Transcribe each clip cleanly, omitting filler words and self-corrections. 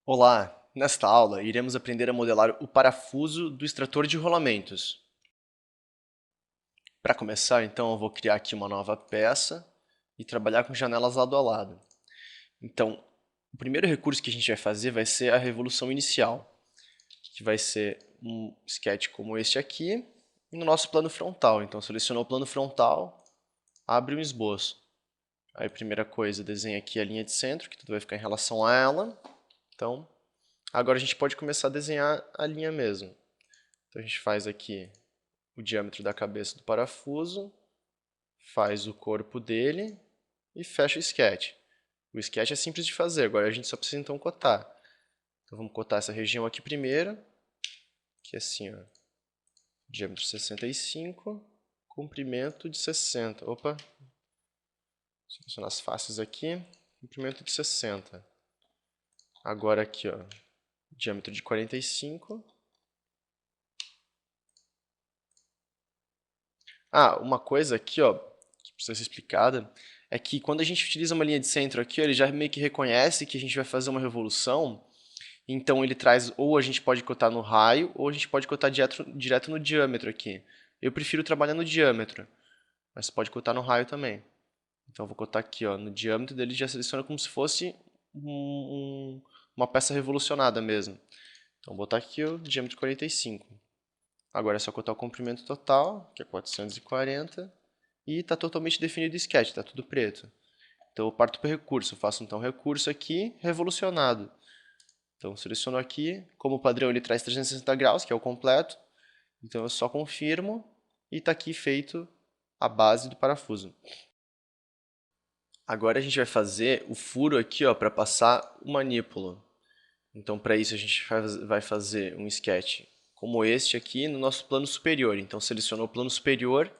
Olá! Nesta aula, iremos aprender a modelar o parafuso do extrator de rolamentos. Para começar, então, eu vou criar aqui uma nova peça e trabalhar com janelas lado a lado. Então, o primeiro recurso que a gente vai fazer vai ser a revolução inicial, que vai ser um sketch como este aqui, e no nosso plano frontal. Então, selecionou o plano frontal, abre um esboço. Aí, primeira coisa, desenha aqui a linha de centro, que tudo vai ficar em relação a ela. Então, agora a gente pode começar a desenhar a linha mesmo. Então a gente faz aqui o diâmetro da cabeça do parafuso, faz o corpo dele e fecha o sketch. O sketch é simples de fazer, agora a gente só precisa então cotar. Então vamos cotar essa região aqui primeiro, que é assim, ó, diâmetro 65, comprimento de 60. Opa, selecionar as faces aqui, comprimento de 60. Agora aqui, ó, diâmetro de 45. Uma coisa aqui, ó, que precisa ser explicada, é que quando a gente utiliza uma linha de centro aqui, ó, ele já meio que reconhece que a gente vai fazer uma revolução, então ele traz, ou a gente pode cotar no raio, ou a gente pode cotar direto no diâmetro aqui. Eu prefiro trabalhar no diâmetro, mas pode cotar no raio também. Então eu vou cotar aqui, ó, no diâmetro dele já seleciona como se fosse uma peça revolucionada mesmo. Então vou botar aqui o diâmetro 45. Agora é só cotar o comprimento total, que é 440, e está totalmente definido o sketch, está tudo preto. Então eu parto para o recurso, eu faço então recurso aqui, revolucionado. Então seleciono aqui, como padrão ele traz 360 graus, que é o completo, então eu só confirmo e está aqui feito a base do parafuso. Agora a gente vai fazer o furo aqui para passar o manípulo. Então para isso a gente vai fazer um sketch como este aqui no nosso plano superior. Então selecionou o plano superior,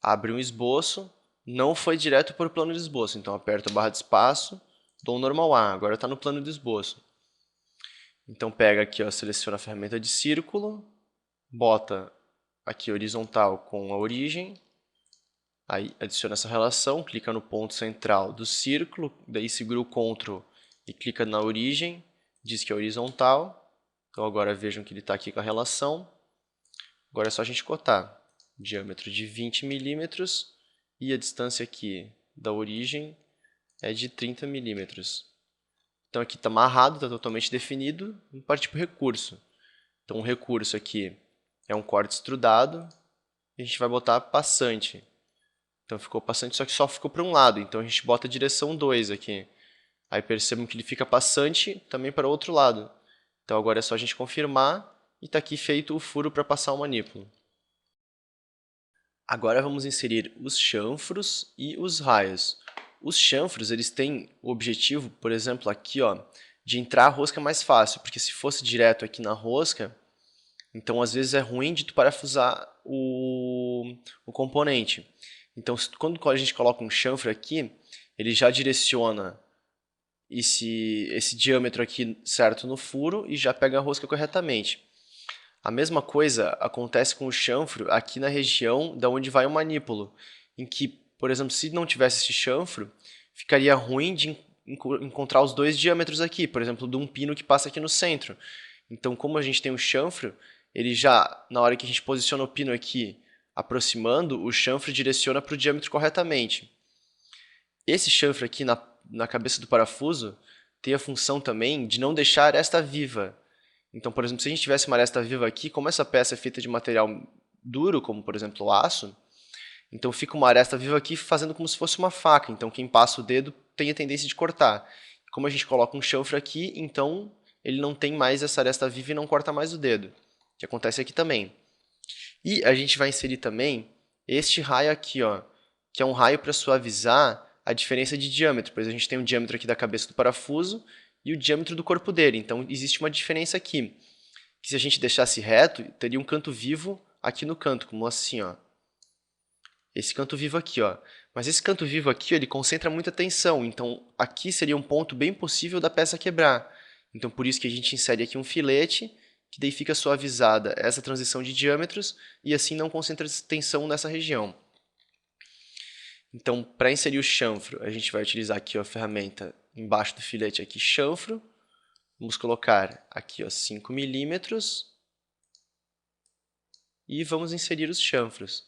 abre um esboço, não foi direto para o plano de esboço, então aperto a barra de espaço, dou um normal A, agora está no plano de esboço. Então pega aqui, ó, seleciona a ferramenta de círculo, bota aqui horizontal com a origem, aí adiciona essa relação, clica no ponto central do círculo, daí segura o Ctrl e clica na origem, diz que é horizontal, então agora vejam que ele está aqui com a relação. Agora é só a gente cotar. Diâmetro de 20 milímetros e a distância aqui da origem é de 30 milímetros. Então aqui está amarrado, está totalmente definido, vamos partir para o recurso. Então o recurso aqui é um corte extrudado e a gente vai botar passante. Então ficou passante, só que só ficou para um lado, então a gente bota a direção 2 aqui. Aí percebam que ele fica passante também para o outro lado. Então agora é só a gente confirmar e está aqui feito o furo para passar o manípulo. Agora vamos inserir os chanfros e os raios. Os chanfros eles têm o objetivo, por exemplo, aqui, ó, de entrar a rosca mais fácil, porque se fosse direto aqui na rosca, então às vezes é ruim de tu parafusar o componente. Então quando a gente coloca um chanfro aqui, ele já direciona esse diâmetro aqui certo no furo e já pega a rosca corretamente. A mesma coisa acontece com o chanfro aqui na região da onde vai o manípulo, em que, por exemplo, se não tivesse esse chanfro, ficaria ruim de encontrar os dois diâmetros aqui, por exemplo, de um pino que passa aqui no centro. Então, como a gente tem o chanfro, ele já, na hora que a gente posiciona o pino aqui, aproximando, o chanfro direciona para o diâmetro corretamente. Esse chanfro aqui na cabeça do parafuso tem a função também de não deixar a aresta viva. Então, por exemplo, se a gente tivesse uma aresta viva aqui, como essa peça é feita de material duro, como por exemplo o aço, então fica uma aresta viva aqui fazendo como se fosse uma faca. Então quem passa o dedo tem a tendência de cortar. Como a gente coloca um chanfro aqui, então ele não tem mais essa aresta viva e não corta mais o dedo, que acontece aqui também. E a gente vai inserir também este raio aqui, ó, que é um raio para suavizar a diferença de diâmetro, pois a gente tem o diâmetro aqui da cabeça do parafuso e o diâmetro do corpo dele. Então existe uma diferença aqui, que se a gente deixasse reto, teria um canto vivo aqui no canto, como assim, ó. Esse canto vivo aqui, ó. Mas esse canto vivo aqui, ó, ele concentra muita tensão, então aqui seria um ponto bem possível da peça quebrar. Então por isso que a gente insere aqui um filete, que daí fica suavizada essa transição de diâmetros e assim não concentra tensão nessa região. Então, para inserir o chanfro, a gente vai utilizar aqui ó, a ferramenta embaixo do filete aqui, chanfro. Vamos colocar aqui, ó, 5 milímetros e vamos inserir os chanfros.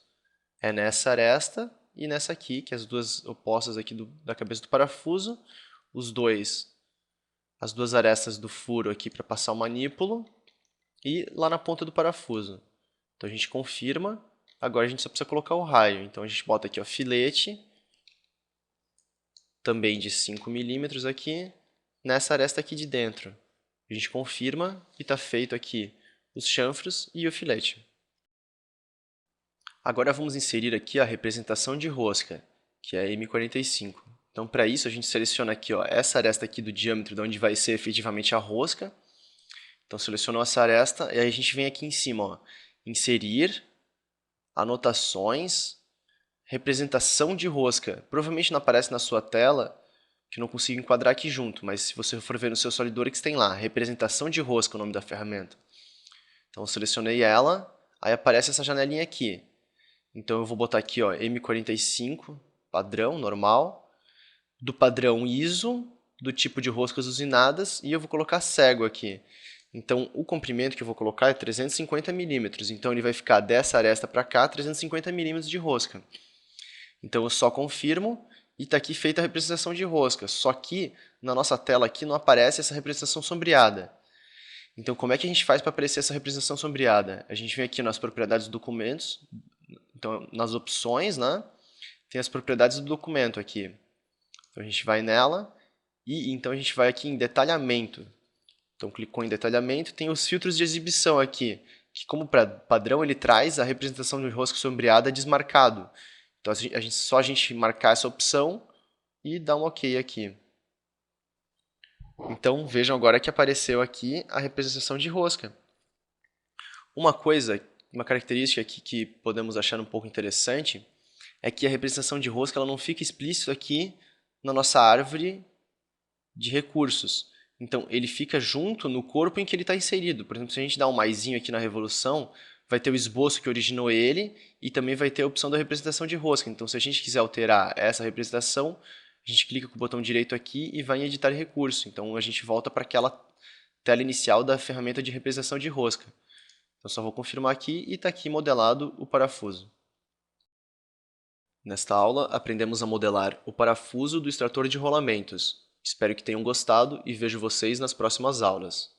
É nessa aresta e nessa aqui, que é as duas opostas aqui da cabeça do parafuso, as duas arestas do furo aqui para passar o manípulo e lá na ponta do parafuso. Então a gente confirma, agora a gente só precisa colocar o raio. Então a gente bota aqui, ó, filete, também de 5 milímetros aqui, nessa aresta aqui de dentro. A gente confirma e está feito aqui os chanfros e o filete. Agora vamos inserir aqui a representação de rosca, que é M45. Então, para isso, a gente seleciona aqui, ó, essa aresta aqui do diâmetro, de onde vai ser efetivamente a rosca. Então, selecionou essa aresta, e aí a gente vem aqui em cima, ó, inserir, anotações, representação de rosca. Provavelmente não aparece na sua tela, que eu não consigo enquadrar aqui junto, mas se você for ver no seu SolidWorks, tem lá, representação de rosca, o nome da ferramenta. Então, eu selecionei ela, aí aparece essa janelinha aqui. Então, eu vou botar aqui, ó, M45, padrão, normal, do padrão ISO, do tipo de roscas usinadas, e eu vou colocar cego aqui. Então, o comprimento que eu vou colocar é 350 milímetros, então ele vai ficar dessa aresta para cá, 350 milímetros de rosca. Então, eu só confirmo e está aqui feita a representação de rosca, só que na nossa tela aqui não aparece essa representação sombreada. Então, como é que a gente faz para aparecer essa representação sombreada? A gente vem aqui nas propriedades dos documentos, então, nas opções, né? Tem as propriedades do documento aqui. Então, a gente vai nela e então a gente vai aqui em detalhamento. Então, clicou em detalhamento, tem os filtros de exibição aqui, que como padrão ele traz a representação de rosca sombreada desmarcado. Então, só a gente marcar essa opção e dar um OK aqui. Então, vejam agora que apareceu aqui a representação de rosca. Uma característica aqui que podemos achar um pouco interessante é que a representação de rosca ela não fica explícito aqui na nossa árvore de recursos. Então, ele fica junto no corpo em que ele está inserido. Por exemplo, se a gente dá um maisinho aqui na revolução, vai ter o esboço que originou ele e também vai ter a opção da representação de rosca. Então, se a gente quiser alterar essa representação, a gente clica com o botão direito aqui e vai em editar recurso. Então, a gente volta para aquela tela inicial da ferramenta de representação de rosca. Então, só vou confirmar aqui e está aqui modelado o parafuso. Nesta aula, aprendemos a modelar o parafuso do extrator de rolamentos. Espero que tenham gostado e vejo vocês nas próximas aulas.